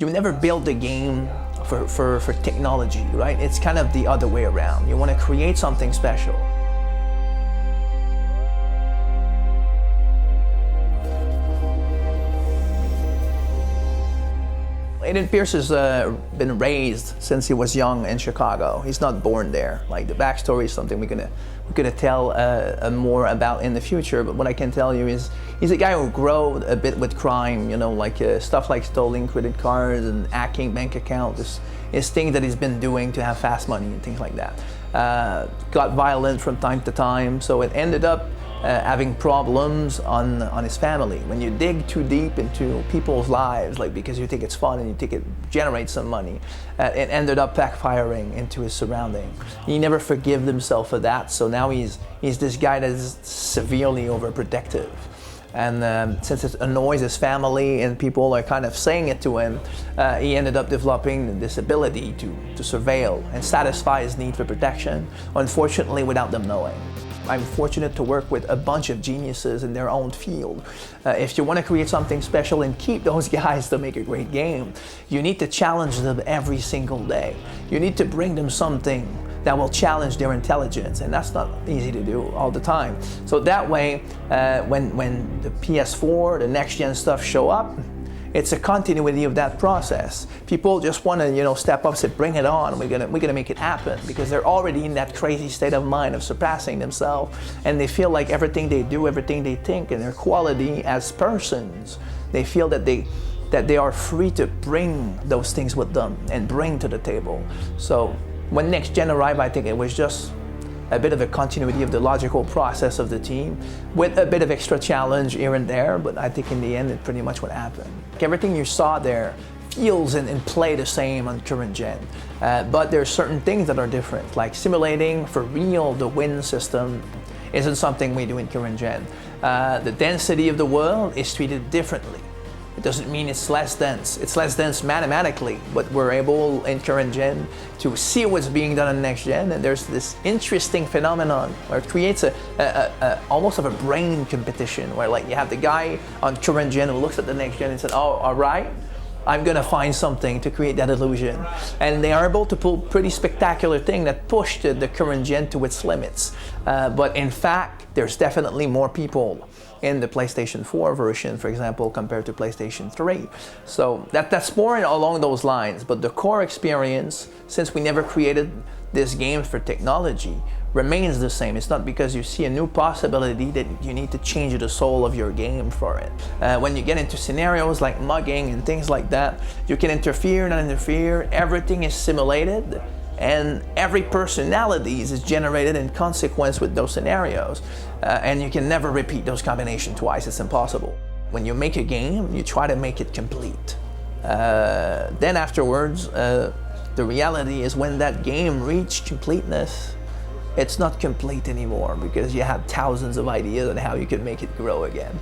You never build a game for technology, right? It's kind of the other way around. You want to create something special. Aiden Pierce has been raised since he was young in Chicago. He's not born there. Like, the backstory is something we're gonna tell more about in the future. But what I can tell you is he's a guy who grew a bit with crime. You know, like stuff like stealing credit cards and hacking bank accounts. Is things that he's been doing to have fast money and things like that. Got violent from time to time, so it ended up having problems on his family. When you dig too deep into people's lives, like because you think it's fun and you think it generates some money, it ended up backfiring into his surrounding. He never forgave himself for that, so now he's this guy that is severely overprotective. And since it annoys his family and people are kind of saying it to him, he ended up developing this ability to surveil and satisfy his need for protection, unfortunately without them knowing. I'm fortunate to work with a bunch of geniuses in their own field. If you want to create something special and keep those guys to make a great game, you need to challenge them every single day. You need to bring them something that will challenge their intelligence, and that's not easy to do all the time. So that way, when the PS4, the next-gen stuff show up, it's a continuity of that process. People just want to, step up, say, bring it on. We're gonna make it happen, because they're already in that crazy state of mind of surpassing themselves, and they feel like everything they do, everything they think, and their quality as persons, they feel that they are free to bring those things with them and bring to the table. So when next gen arrived, I think it was just a bit of a continuity of the logical process of the team, with a bit of extra challenge here and there, but I think in the end, it's pretty much what happened. Everything you saw there feels and play the same on current gen, but there's certain things that are different, like simulating for real the wind system isn't something we do in current gen. The density of the world is treated differently. It doesn't mean it's less dense. It's less dense mathematically, but we're able in current gen to see what's being done in next gen, and there's this interesting phenomenon where it creates almost of a brain competition, where like you have the guy on current gen who looks at the next gen and said, oh, all right, I'm gonna find something to create that illusion. And they are able to pull pretty spectacular thing that pushed the current gen to its limits. But in fact, there's definitely more people in the PlayStation 4 version, for example, compared to PlayStation 3. So that's more along those lines, but the core experience, since we never created this game for technology, remains the same. It's not because you see a new possibility that you need to change the soul of your game for it. When you get into scenarios like mugging and things like that, you can interfere, not interfere, everything is simulated, and every personality is generated in consequence with those scenarios. And you can never repeat those combinations twice, it's impossible. When you make a game, you try to make it complete. Then afterwards, the reality is when that game reached completeness, it's not complete anymore, because you have thousands of ideas on how you can make it grow again.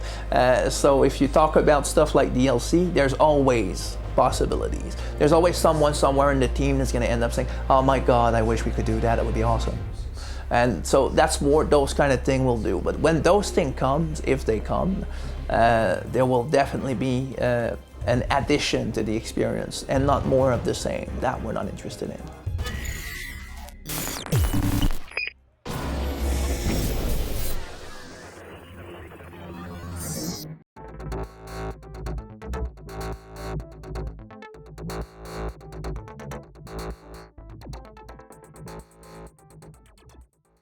So if you talk about stuff like DLC, there's always possibilities. There's always someone somewhere in the team that's going to end up saying, oh my God, I wish we could do that, that would be awesome. And so that's what those kind of things will do. But when those things come, if they come, there will definitely be an addition to the experience and not more of the same. That we're not interested in.